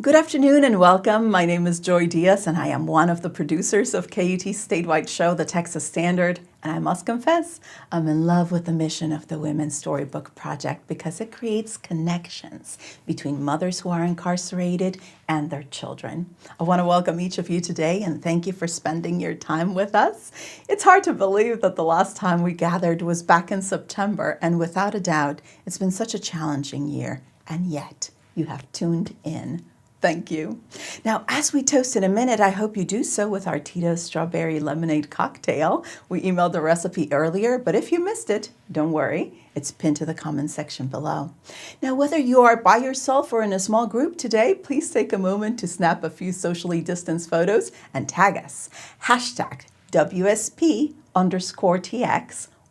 Good afternoon and welcome. My name is Joy Diaz and I am one of the producers of KUT's statewide show, The Texas Standard. And I must confess, I'm in love with the mission of the Women's Storybook Project because it creates connections between mothers who are incarcerated and their children. I want to welcome each of you today and thank you for spending your time with us. It's hard to believe that the last time we gathered was back in September, and without a doubt, it's been such a challenging year. And yet, you have tuned in. Thank you. Now, as we toast in a minute, I hope you do so with our Tito's Strawberry Lemonade Cocktail. We emailed the recipe earlier, but if you missed it, don't worry. It's pinned to the comment section below. Now, whether you are by yourself or in a small group today, please take a moment to snap a few socially distanced photos and tag us. Hashtag WSP_TX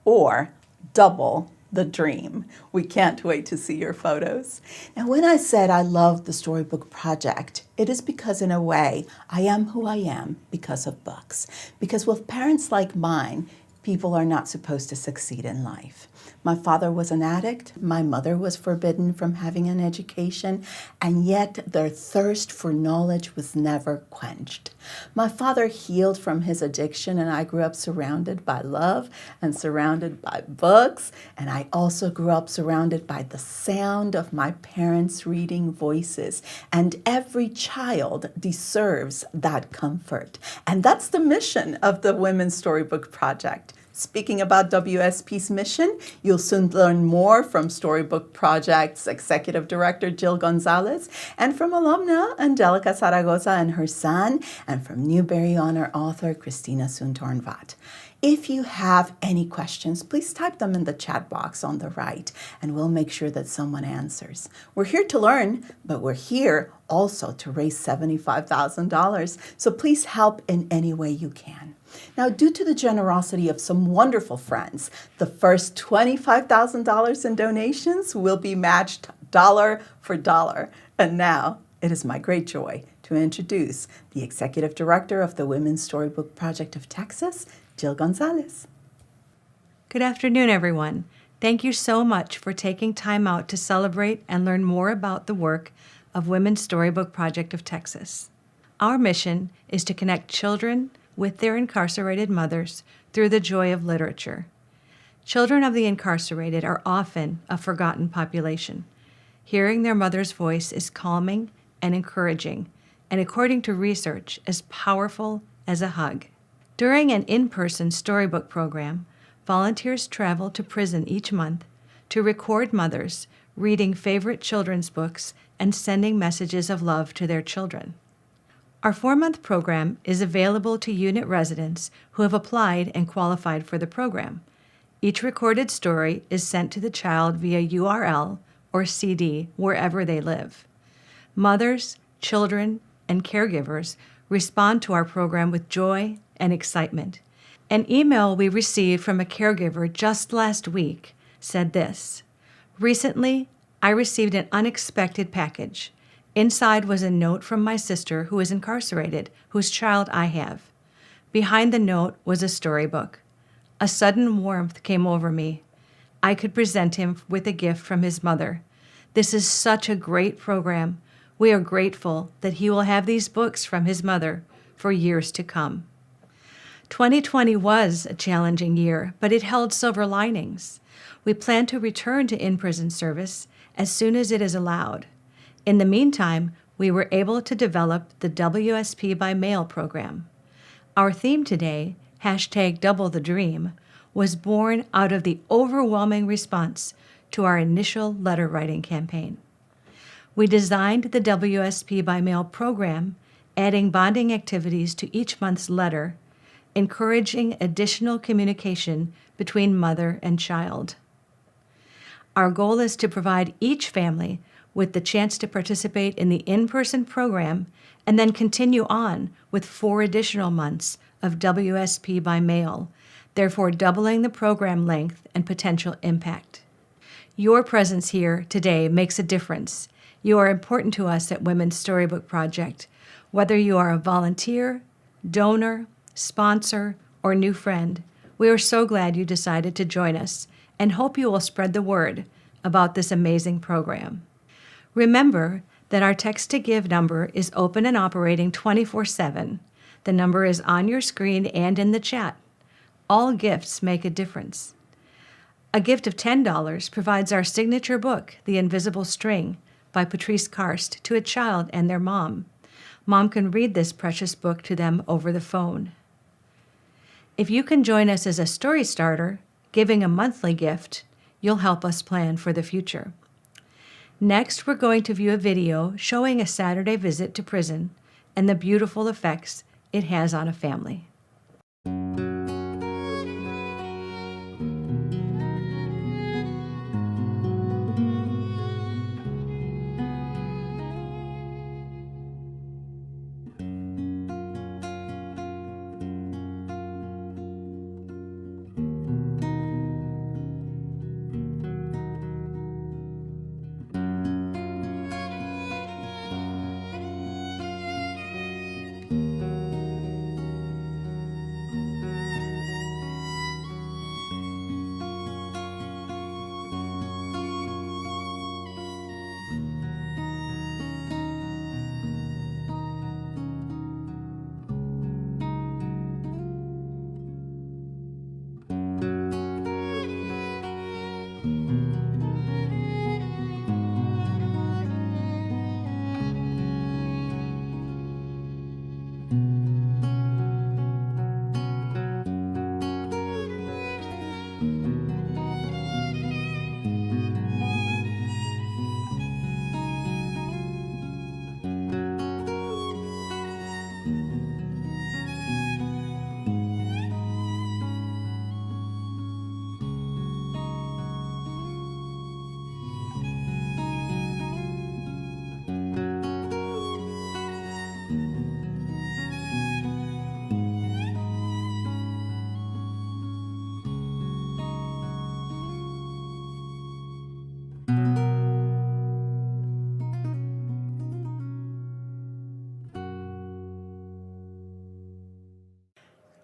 or double the dream. We can't wait to see your photos. Now, when I said I love the Storybook Project, it is because in a way, I am who I am because of books. Because with parents like mine, people are not supposed to succeed in life. My father was an addict. My mother was forbidden from having an education, and yet their thirst for knowledge was never quenched. My father healed from his addiction, and I grew up surrounded by love and surrounded by books, and I also grew up surrounded by the sound of my parents' reading voices, and every child deserves that comfort. And that's the mission of the Women's Storybook Project. Speaking about WSP's mission, you'll soon learn more from Storybook Project's Executive Director, Jill Gonzalez, and from alumna Angelica Zaragoza and her son, and from Newbery Honor author, Christina Suntornvat. If you have any questions, please type them in the chat box on the right, and we'll make sure that someone answers. We're here to learn, but we're here also to raise $75,000, so please help in any way you can. Now, due to the generosity of some wonderful friends, the first $25,000 in donations will be matched dollar for dollar. And now, it is my great joy to introduce the Executive Director of the Women's Storybook Project of Texas, Jill Gonzalez. Good afternoon, everyone. Thank you so much for taking time out to celebrate and learn more about the work of Women's Storybook Project of Texas. Our mission is to connect children with their incarcerated mothers through the joy of literature. Children of the incarcerated are often a forgotten population. Hearing their mother's voice is calming and encouraging, and according to research, as powerful as a hug. During an in-person storybook program, volunteers travel to prison each month to record mothers reading favorite children's books and sending messages of love to their children. Our 4-month program is available to unit residents who have applied and qualified for the program. Each recorded story is sent to the child via URL or CD wherever they live. Mothers, children, and caregivers respond to our program with joy and excitement. An email we received from a caregiver just last week said this: "Recently, I received an unexpected package. Inside was a note from my sister who is incarcerated, whose child I have. Behind the note was a storybook. A sudden warmth came over me. I could present him with a gift from his mother. This is such a great program. We are grateful that he will have these books from his mother for years to come." 2020 was a challenging year, but it held silver linings. We plan to return to in-prison service as soon as it is allowed. In the meantime, we were able to develop the WSP by Mail program. Our theme today, #DoubleTheDream, was born out of the overwhelming response to our initial letter writing campaign. We designed the WSP by Mail program, adding bonding activities to each month's letter, encouraging additional communication between mother and child. Our goal is to provide each family with the chance to participate in the in-person program and then continue on with 4 additional months of WSP by Mail, therefore doubling the program length and potential impact. Your presence here today makes a difference. You are important to us at Women's Storybook Project, whether you are a volunteer, donor, sponsor, or new friend. We are so glad you decided to join us and hope you will spread the word about this amazing program. Remember that our text to give number is open and operating 24/7. The number is on your screen and in the chat. All gifts make a difference. A gift of $10 provides our signature book, The Invisible String, by Patrice Karst, to a child and their mom. Mom can read this precious book to them over the phone. If you can join us as a story starter, giving a monthly gift, you'll help us plan for the future. Next, we're going to view a video showing a Saturday visit to prison and the beautiful effects it has on a family.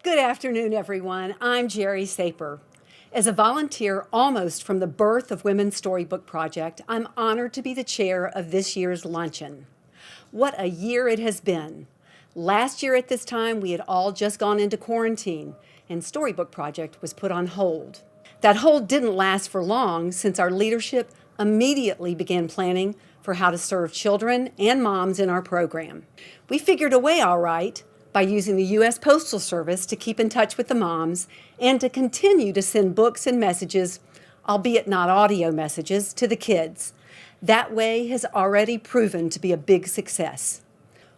Good afternoon, everyone. I'm Jerry Saper. As a volunteer almost from the birth of Women's Storybook Project, I'm honored to be the chair of this year's Luncheon. What a year it has been. Last year at this time, we had all just gone into quarantine, and Storybook Project was put on hold. That hold didn't last for long, since our leadership immediately began planning for how to serve children and moms in our program. We figured a way all right, by using the U.S. Postal Service to keep in touch with the moms and to continue to send books and messages, albeit not audio messages, to the kids. That way has already proven to be a big success.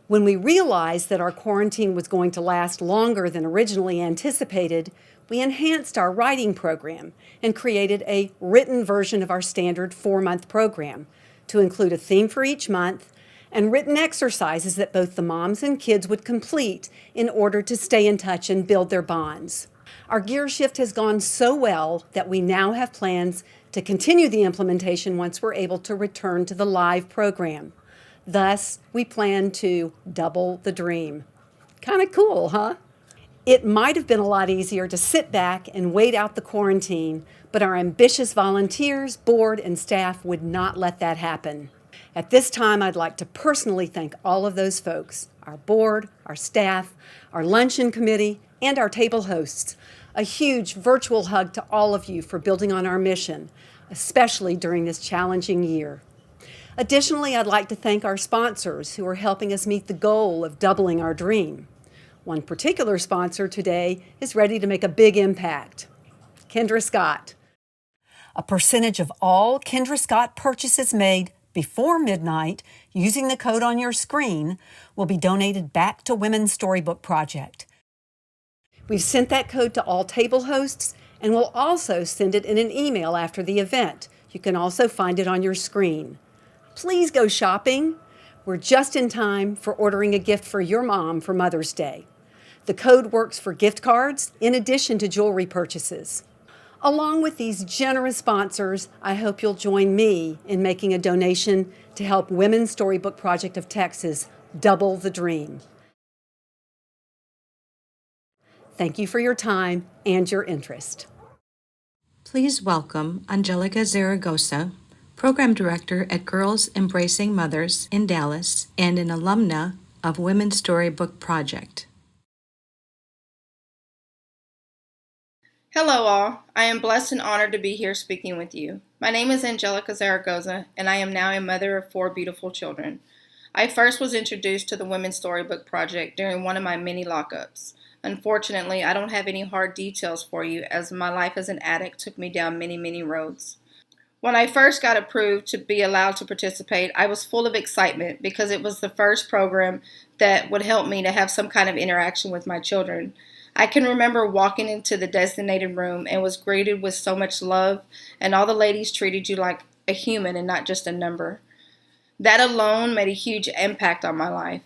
When we realized that our quarantine was going to last longer than originally anticipated, we enhanced our writing program and created a written version of our standard 4-month program to include a theme for each month and written exercises that both the moms and kids would complete in order to stay in touch and build their bonds. Our gear shift has gone so well that we now have plans to continue the implementation once we're able to return to the live program. Thus, we plan to double the dream. Kind of cool, huh? It might have been a lot easier to sit back and wait out the quarantine, but our ambitious volunteers, board, and staff would not let that happen. At this time, I'd like to personally thank all of those folks, our board, our staff, our luncheon committee, and our table hosts. A huge virtual hug to all of you for building on our mission, especially during this challenging year. Additionally, I'd like to thank our sponsors who are helping us meet the goal of doubling our dream. One particular sponsor today is ready to make a big impact, Kendra Scott. A percentage of all Kendra Scott purchases made before midnight, using the code on your screen, will be donated back to Women's Storybook Project. We've sent that code to all table hosts, and we'll also send it in an email after the event. You can also find it on your screen. Please go shopping. We're just in time for ordering a gift for your mom for Mother's Day. The code works for gift cards in addition to jewelry purchases. Along with these generous sponsors, I hope you'll join me in making a donation to help Women's Storybook Project of Texas double the dream. Thank you for your time and your interest. Please welcome Angelica Zaragoza, Program Director at Girls Embracing Mothers in Dallas, and an alumna of Women's Storybook Project. Hello all, I am blessed and honored to be here speaking with you. My name is Angelica Zaragoza, and I am now a mother of 4 beautiful children. I first was introduced to the Women's Storybook Project during one of my many lockups. Unfortunately, I don't have any hard details for you as my life as an addict took me down many roads. When I first got approved to be allowed to participate, I was full of excitement because it was the first program that would help me to have some kind of interaction with my children. I can remember walking into the designated room and was greeted with so much love, and all the ladies treated you like a human and not just a number. That alone made a huge impact on my life.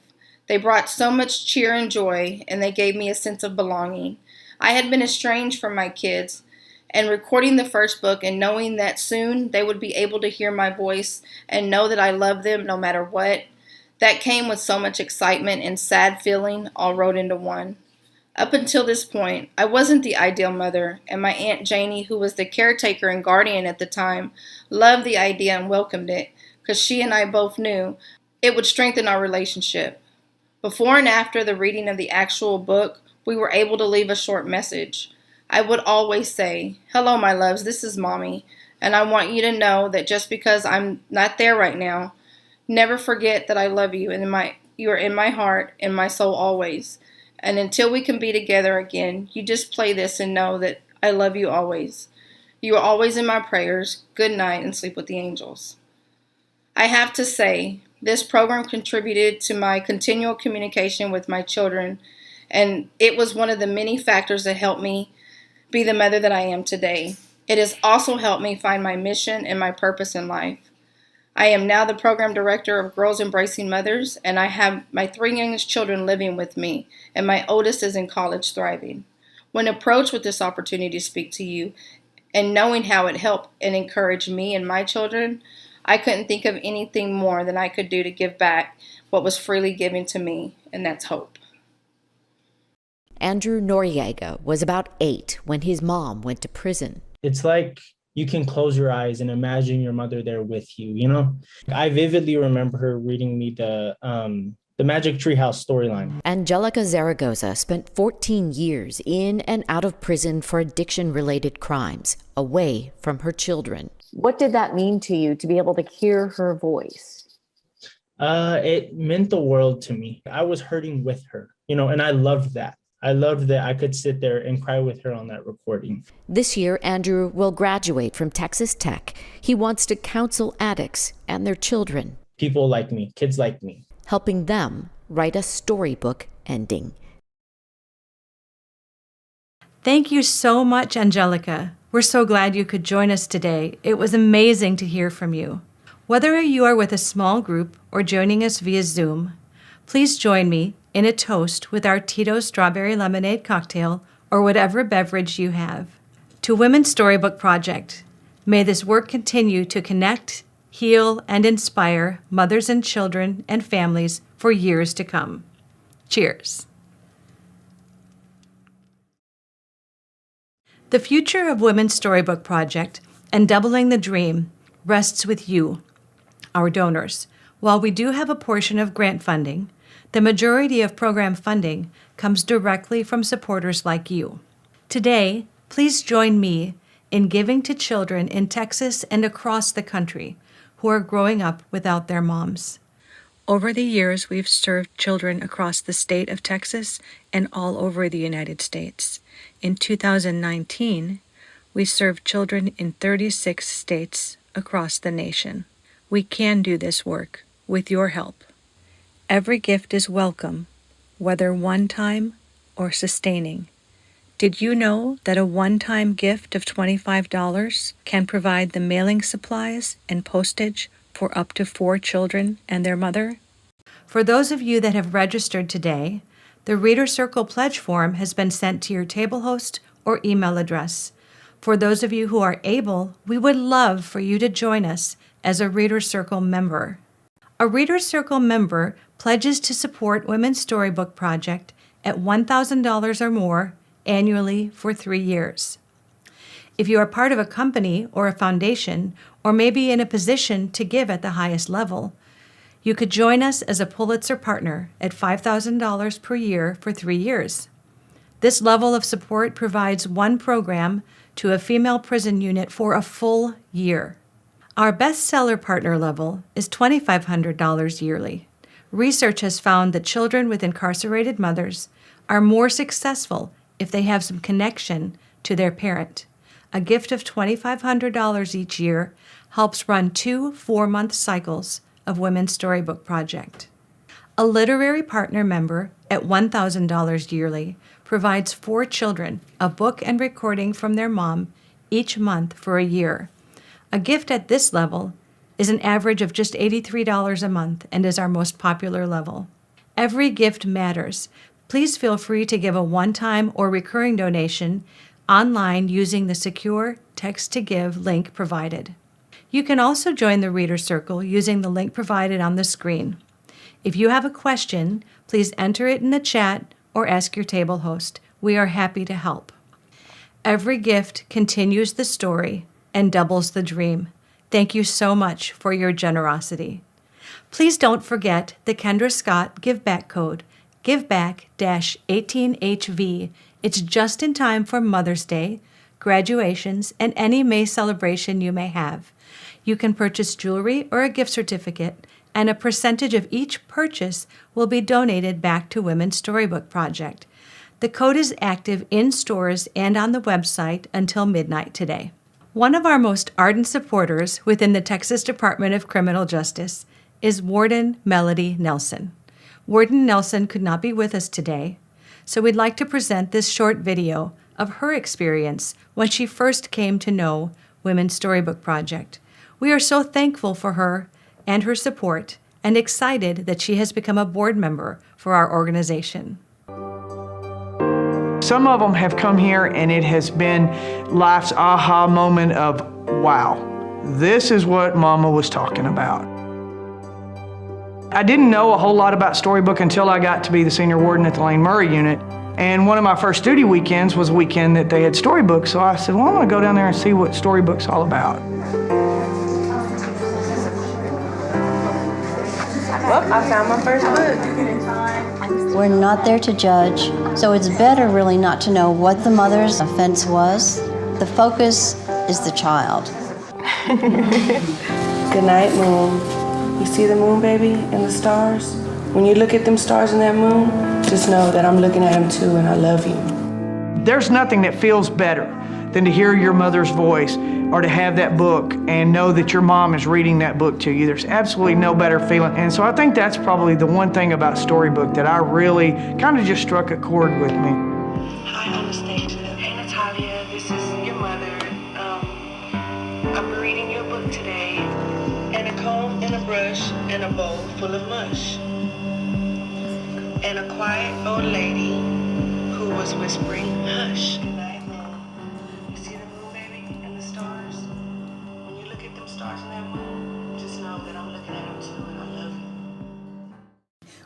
They brought so much cheer and joy, and they gave me a sense of belonging. I had been estranged from my kids, and recording the first book and knowing that soon they would be able to hear my voice and know that I love them no matter what, that came with so much excitement and sad feeling all rolled into one. Up until this point, I wasn't the ideal mother, and my Aunt Janie, who was the caretaker and guardian at the time, loved the idea and welcomed it, because she and I both knew it would strengthen our relationship. Before and after the reading of the actual book, we were able to leave a short message. I would always say, "Hello, my loves, this is Mommy, and I want you to know that just because I'm not there right now, never forget that I love you, and you are in my heart and my soul always. And until we can be together again, you just play this and know that I love you always. You are always in my prayers. Good night and sleep with the angels." I have to say, this program contributed to my continual communication with my children, and it was one of the many factors that helped me be the mother that I am today. It has also helped me find my mission and my purpose in life. I am now the program director of Girls Embracing Mothers, and I have my 3 youngest children living with me, and my oldest is in college thriving. When approached with this opportunity to speak to you, and knowing how it helped and encouraged me and my children, I couldn't think of anything more than I could do to give back what was freely given to me, and that's hope. Andrew Noriega was about 8 when his mom went to prison. It's like you can close your eyes and imagine your mother there with you, you know? I vividly remember her reading me the Magic Treehouse storyline. Angelica Zaragoza spent 14 years in and out of prison for addiction-related crimes, away from her children. What did that mean to you to be able to hear her voice? It meant the world to me. I was hurting with her, you know, and I loved that. I loved that I could sit there and cry with her on that recording. This year, Andrew will graduate from Texas Tech. He wants to counsel addicts and their children. People like me, kids like me. Helping them write a storybook ending. Thank you so much, Angelica. We're so glad you could join us today. It was amazing to hear from you. Whether you are with a small group or joining us via Zoom, please join me in a toast with our Tito's Strawberry Lemonade cocktail or whatever beverage you have. To Women's Storybook Project, may this work continue to connect, heal, and inspire mothers and children and families for years to come. Cheers. The future of Women's Storybook Project and Doubling the Dream rests with you, our donors. While we do have a portion of grant funding, the majority of program funding comes directly from supporters like you. Today, please join me in giving to children in Texas and across the country who are growing up without their moms. Over the years, we've served children across the state of Texas and all over the United States. In 2019, we served children in 36 states across the nation. We can do this work with your help. Every gift is welcome, whether one-time or sustaining. Did you know that a one-time gift of $25 can provide the mailing supplies and postage for up to 4 children and their mother? For those of you that have registered today, the Reader Circle pledge form has been sent to your table host or email address. For those of you who are able, we would love for you to join us as a Reader Circle member. A Reader Circle member pledges to support Women's Storybook Project at $1,000 or more annually for 3 years. If you are part of a company or a foundation, or maybe in a position to give at the highest level, you could join us as a Pulitzer Partner at $5,000 per year for 3 years. This level of support provides one program to a female prison unit for a full year. Our bestseller partner level is $2,500 yearly. Research has found that children with incarcerated mothers are more successful if they have some connection to their parent. A gift of $2,500 each year helps run 2 4-month cycles of Women's Storybook Project. A literary partner member at $1,000 yearly provides 4 children a book and recording from their mom each month for a year. A gift at this level is an average of just $83 a month and is our most popular level. Every gift matters. Please feel free to give a one-time or recurring donation online using the secure text-to-give link provided. You can also join the Reader Circle using the link provided on the screen. If you have a question, please enter it in the chat or ask your table host. We are happy to help. Every gift continues the story and doubles the dream. Thank you so much for your generosity. Please don't forget the Kendra Scott Give Back code, GiveBack-18HV. It's just in time for Mother's Day, graduations, and any May celebration you may have. You can purchase jewelry or a gift certificate, and a percentage of each purchase will be donated back to Women's Storybook Project. The code is active in stores and on the website until midnight today. One of our most ardent supporters within the Texas Department of Criminal Justice is Warden Melody Nelson. Warden Nelson could not be with us today, so we'd like to present this short video of her experience when she first came to know Women's Storybook Project. We are so thankful for her and her support and excited that she has become a board member for our organization. Some of them have come here and it has been life's aha moment of, wow, this is what Mama was talking about. I didn't know a whole lot about Storybook until I got to be the senior warden at the Lane Murray unit. And one of my first duty weekends was a weekend that they had Storybook. So I said, well, I'm gonna go down there and see what Storybook's all about. Well, I found my first book. We're not there to judge, so it's better really not to know what the mother's offense was. The focus is the child. Good night, moon. You see the moon, baby, and the stars? When you look at them stars and that moon, just know that I'm looking at them too and I love you. There's nothing that feels better than to hear your mother's voice or to have that book and know that your mom is reading that book to you. There's absolutely no better feeling. And so I think that's probably the one thing about Storybook that I really kind of just struck a chord with me. Hi, Anastasia. Hey, Natalia. This is your mother. I'm reading your book today. And a comb and a brush and a bowl full of mush. And a quiet old lady who was whispering, hush. Good night, moon. You see the moon, baby, and the stars? When you look at them stars and that moon, just know that I'm looking at them too and I love you.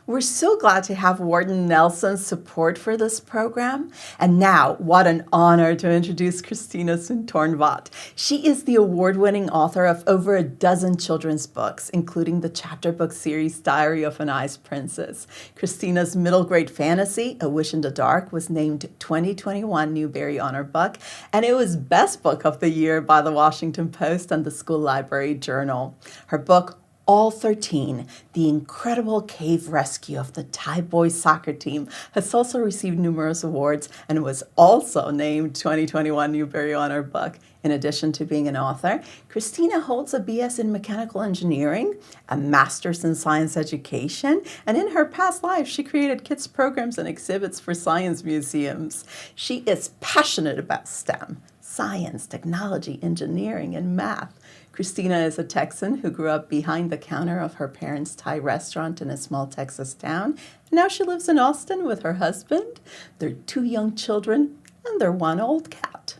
We're so glad to have Warden Nelson's support for this program. And now, what an honor to introduce Christina Suntornvat. She is the award-winning author of over a dozen children's books, including the chapter book series Diary of an Ice Princess. Christina's middle grade fantasy, A Wish in the Dark, was named 2021 Newbery Honor Book, and it was Best Book of the Year by the Washington Post and the School Library Journal. Her book, All 13, The Incredible Cave Rescue of the Thai Boys Soccer Team, has also received numerous awards and was also named 2021 Newbery Honor Book. In addition to being an author, Christina holds a BS in Mechanical Engineering, a Master's in Science Education, and in her past life, she created kids programs and exhibits for science museums. She is passionate about STEM, science, technology, engineering, and math. Christina is a Texan who grew up behind the counter of her parents' Thai restaurant in a small Texas town. Now she lives in Austin with her husband, their 2 young children, and their 1 old cat.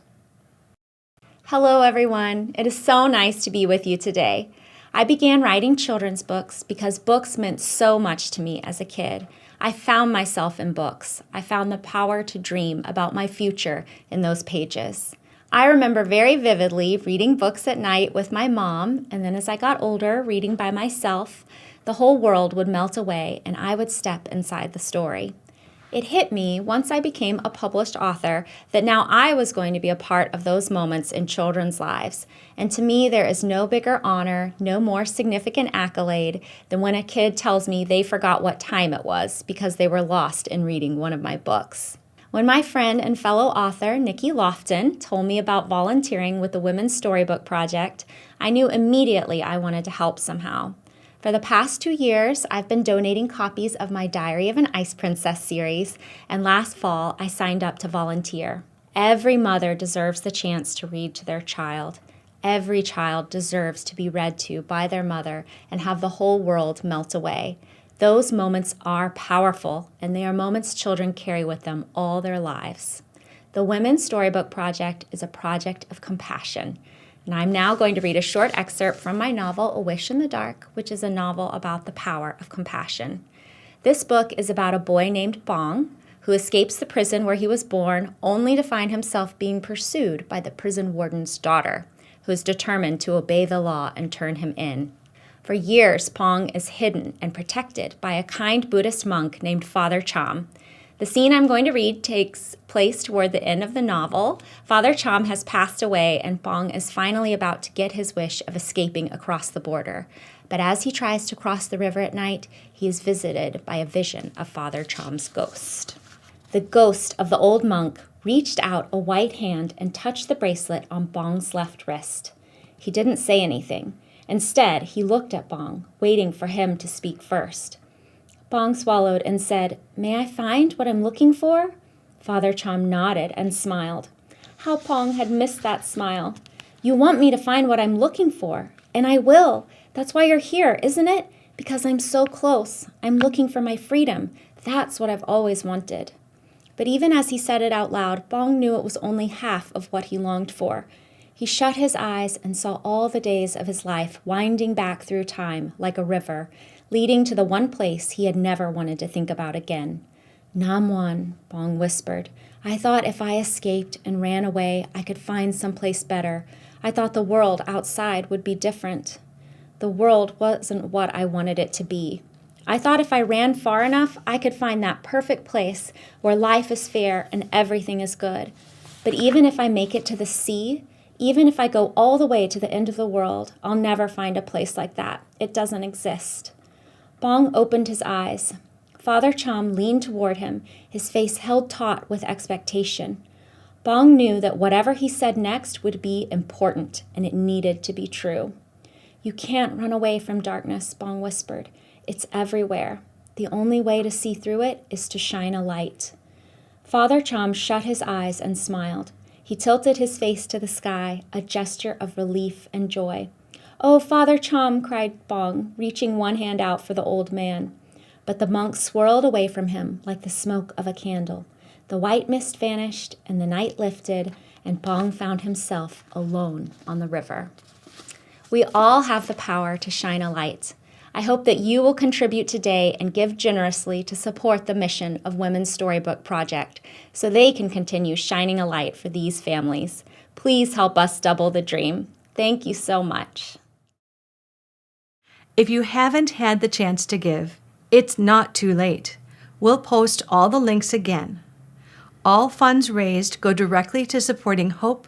Hello, everyone. It is so nice to be with you today. I began writing children's books because books meant so much to me as a kid. I found myself in books. I found the power to dream about my future in those pages. I remember very vividly reading books at night with my mom, and then as I got older, reading by myself. The whole world would melt away, and I would step inside the story. It hit me once I became a published author that now I was going to be a part of those moments in children's lives. And to me, there is no bigger honor, no more significant accolade than when a kid tells me they forgot what time it was because they were lost in reading one of my books. When my friend and fellow author, Nikki Lofton, told me about volunteering with the Women's Storybook Project, I knew immediately I wanted to help somehow. For the past 2 years, I've been donating copies of my Diary of an Ice Princess series, and last fall, I signed up to volunteer. Every mother deserves the chance to read to their child. Every child deserves to be read to by their mother and have the whole world melt away. Those moments are powerful, and they are moments children carry with them all their lives. The Women's Storybook Project is a project of compassion. And I'm now going to read a short excerpt from my novel, A Wish in the Dark, which is a novel about the power of compassion. This book is about a boy named Bong who escapes the prison where he was born only to find himself being pursued by the prison warden's daughter, who is determined to obey the law and turn him in. For years, Pong is hidden and protected by a kind Buddhist monk named Father Cham. The scene I'm going to read takes place toward the end of the novel. Father Cham has passed away, and Pong is finally about to get his wish of escaping across the border. But as he tries to cross the river at night, he is visited by a vision of Father Cham's ghost. The ghost of the old monk reached out a white hand and touched the bracelet on Bong's left wrist. He didn't say anything. Instead, he looked at Bong, waiting for him to speak first. Bong swallowed and said, "May I find what I'm looking for?" Father Cham nodded and smiled. How Pong had missed that smile. "You want me to find what I'm looking for, and I will. That's why you're here, isn't it? Because I'm so close. I'm looking for my freedom. That's what I've always wanted." But even as he said it out loud, Bong knew it was only half of what he longed for. He shut his eyes and saw all the days of his life winding back through time like a river, leading to the one place he had never wanted to think about again. "Namwan," Bong whispered. "I thought if I escaped and ran away, I could find someplace better. I thought the world outside would be different. The world wasn't what I wanted it to be. I thought if I ran far enough, I could find that perfect place where life is fair and everything is good. But even if I make it to the sea, even if I go all the way to the end of the world, I'll never find a place like that. It doesn't exist." Bong opened his eyes. Father Cham leaned toward him, his face held taut with expectation. Bong knew that whatever he said next would be important, and it needed to be true. "You can't run away from darkness," Bong whispered. "It's everywhere. The only way to see through it is to shine a light." Father Cham shut his eyes and smiled. He tilted his face to the sky, a gesture of relief and joy. "Oh, Father Cham," cried Bong, reaching one hand out for the old man. But the monk swirled away from him like the smoke of a candle. The white mist vanished, and the night lifted, and Bong found himself alone on the river. We all have the power to shine a light. I hope that you will contribute today and give generously to support the mission of Women's Storybook Project so they can continue shining a light for these families. Please help us double the dream. Thank you so much. If you haven't had the chance to give, it's not too late. We'll post all the links again. All funds raised go directly to supporting hope,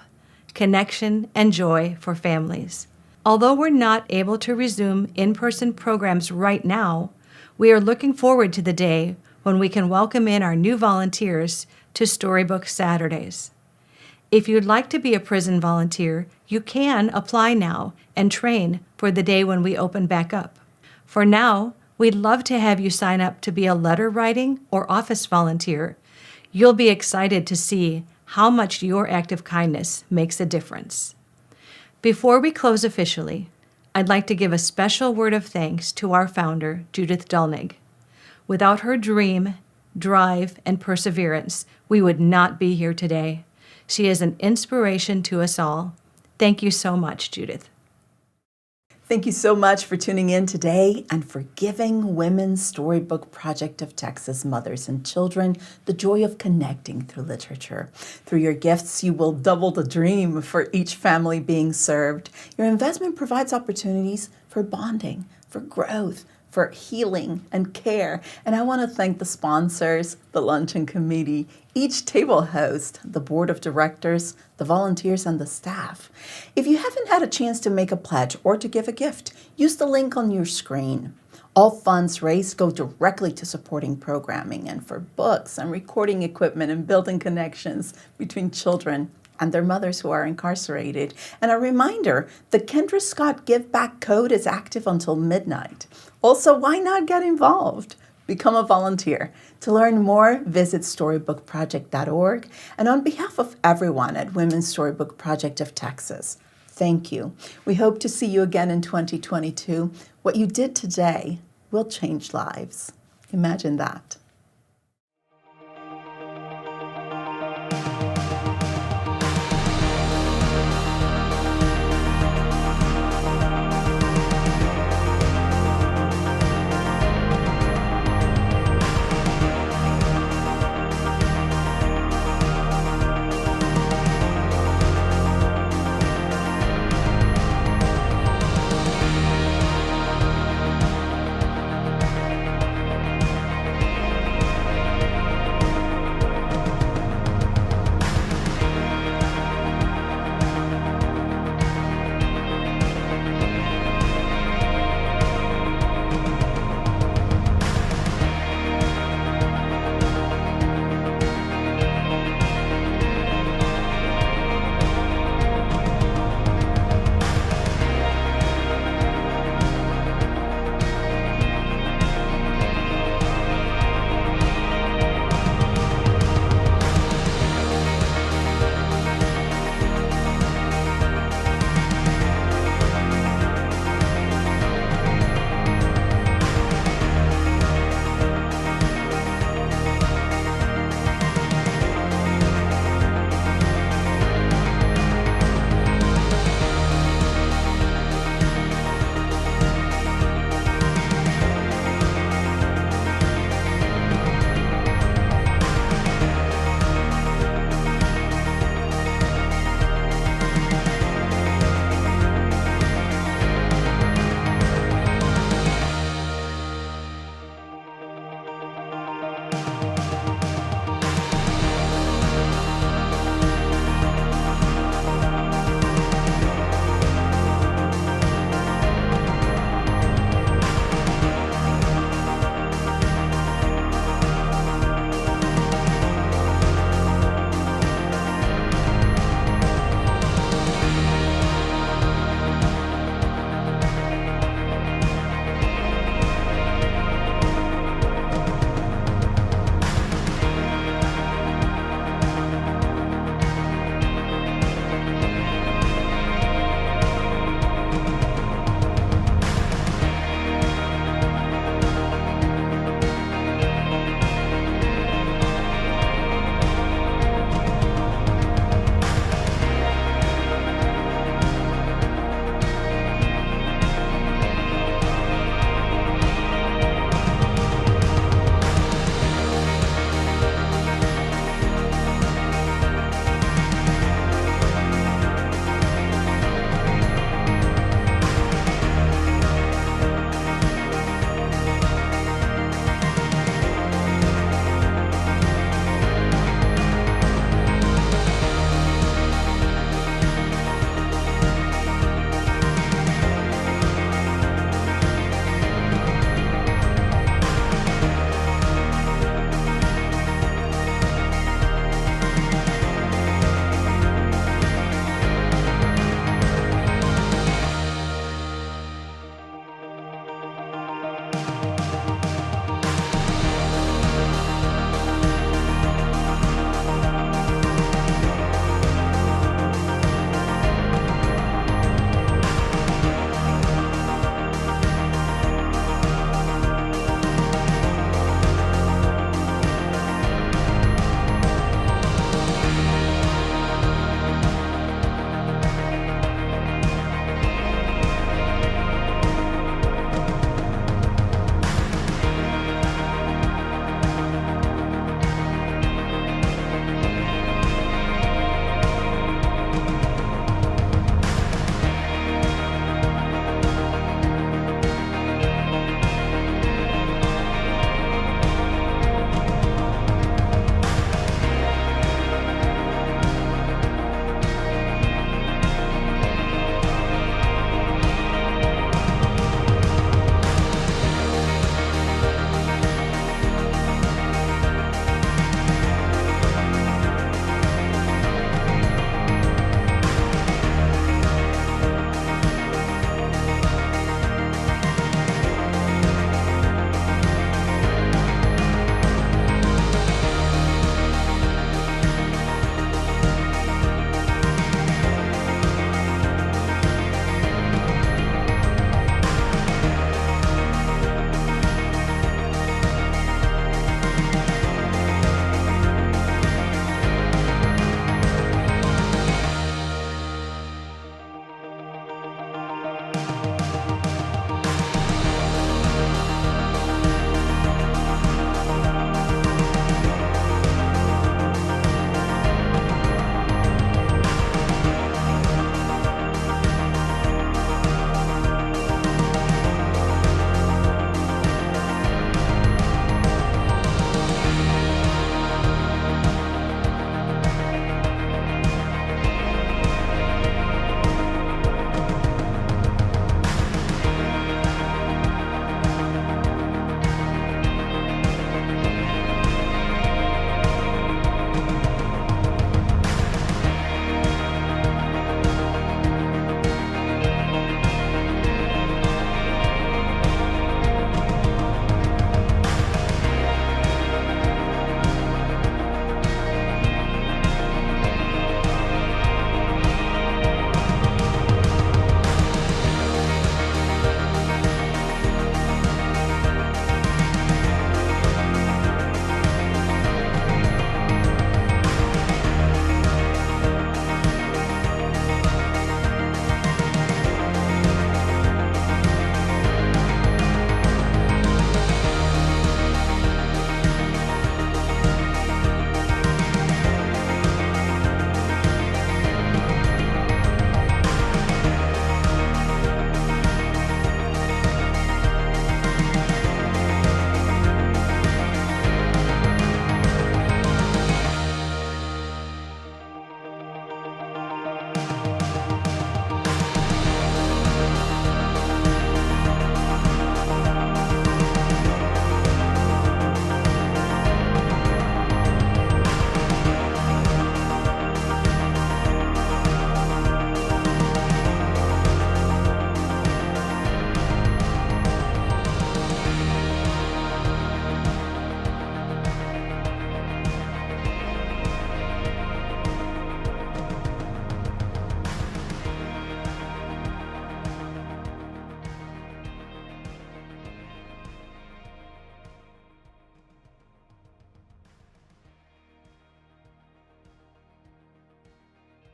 connection, and joy for families. Although we're not able to resume in-person programs right now, we are looking forward to the day when we can welcome in our new volunteers to Storybook Saturdays. If you'd like to be a prison volunteer, you can apply now and train for the day when we open back up. For now, we'd love to have you sign up to be a letter writing or office volunteer. You'll be excited to see how much your act of kindness makes a difference. Before we close officially, I'd like to give a special word of thanks to our founder, Judith Dulnig. Without her dream, drive, and perseverance, we would not be here today. She is an inspiration to us all. Thank you so much, Judith. Thank you so much for tuning in today and for giving Women's Storybook Project of Texas mothers and children the joy of connecting through literature. Through your gifts, you will double the dream for each family being served. Your investment provides opportunities for bonding, for growth, for healing and care. And I want to thank the sponsors, the Luncheon Committee, each table host, the board of directors, the volunteers, and the staff. If you haven't had a chance to make a pledge or to give a gift, use the link on your screen. All funds raised go directly to supporting programming and for books and recording equipment and building connections between children and their mothers who are incarcerated. And a reminder, the Kendra Scott Give Back Code is active until midnight. Also, why not get involved? Become a volunteer. To learn more, visit storybookproject.org. And on behalf of everyone at Women's Storybook Project of Texas, thank you. We hope to see you again in 2022. What you did today will change lives. Imagine that.